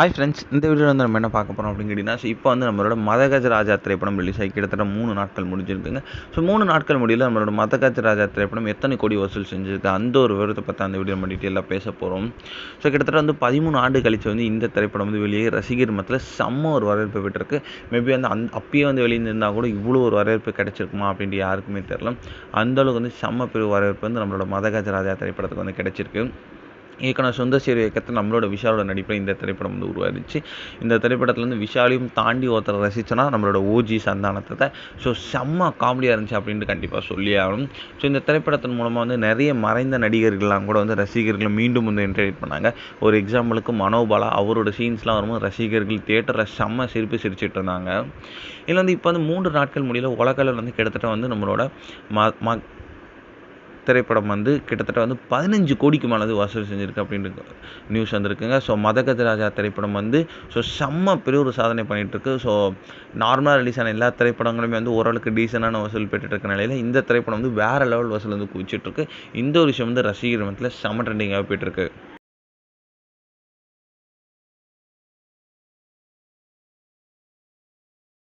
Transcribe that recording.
Hi friends, இந்த வீடியோவில் வந்து நம்ம என்ன பார்க்க போகிறோம் அப்படின்னு கேட்டிங்கன்னா, இப்போ வந்து நம்மளோட மதகஜ ராஜா திரைப்படம் ரிலீஸ் ஆகி கிட்டத்தட்ட 3 நாட்கள் முடிஞ்சிருக்குங்க. ஸோ 3 நாட்கள் முடியல நம்மளோட மதகஜ ராஜா திரைப்படம் எத்தனை கோடி வசூல் செஞ்சிருக்கு, அந்த ஒரு விவரத்தை பற்றி அந்த வீடியோ நம்ம டீட்டெயிலாக பேச போகிறோம். ஸோ கிட்டத்தட்ட வந்து 13 ஆண்டு கழிச்சு வந்து இந்த திரைப்படம் வந்து வெளியே ரசிகர் மத்தியில் செம்ம ஒரு வரவேற்பு பெற்றிருக்கு. மேபி வந்து அப்பயே வந்து வெளியிருந்தால் கூட இவ்வளோ ஒரு வரவேற்பு கிடைச்சிருக்குமா அப்படின்ட்டு யாருக்குமே தெரியல. அந்தளவுக்கு வந்து செம்ம பெரிய வரவேற்பு வந்து நம்மளோட மதகஜ ராஜா திரைப்படத்துக்கு வந்து கிடைச்சிருக்கு. இயக்குனர் சுந்தர் சி இயக்கத்தில் நம்மளோட விஷாலோட நடிப்பில் இந்த திரைப்படம் வந்து உருவாயிருச்சு. இந்த திரைப்படத்தில் வந்து விஷாலையும் தாண்டி ஒருத்தர் ரசித்தோன்னா நம்மளோட ஓஜி சந்தானத்தை தான். ஸோ செம்ம காமெடியாக இருந்துச்சு அப்படின்ட்டு கண்டிப்பாக சொல்லி ஆகணும். ஸோ இந்த திரைப்படத்தின் மூலமாக வந்து நிறைய மறைந்த நடிகர்கள்லாம் கூட வந்து ரசிகர்களை மீண்டும் வந்து என்டர்டெயின் பண்ணாங்க. ஒரு எக்ஸாம்பிளுக்கு மனோபாலா, அவரோட சீன்ஸ்லாம் வரும்போது ரசிகர்கள் தியேட்டரில் செம்ம சிரிச்சிட்டு இருந்தாங்க. இதில் வந்து இப்போ வந்து 3 நாட்கள் முடியல உலகளவில் வந்து கிட்டத்தட்ட வந்து நம்மளோட திரைப்படம் வந்து கிட்டத்தட்ட வந்து 15 கோடிக்கு மேலே வந்து வசூல் செஞ்சுருக்கு அப்படின்ட்டு நியூஸ் வந்திருக்குங்க. ஸோ மதகஜ ராஜா திரைப்படம் வந்து செம்ம பெரிய ஒரு சாதனை பண்ணிகிட்ருக்கு. ஸோ நார்மலாக ரிலீஸ் ஆன எல்லா திரைப்படங்களுமே வந்து ஓரளவுக்கு டீசெண்டான வசூல் பெற்றுட்டு இருக்க நிலையில் இந்த திரைப்படம் வந்து வேறு லெவல் வசூல் வந்து குவிச்சிட்ருக்கு. இந்த ஒரு விஷயம் வந்து ரசிகர் மத்தியில் செம்ம ட்ரெண்டிங்காக போயிட்டுருக்கு.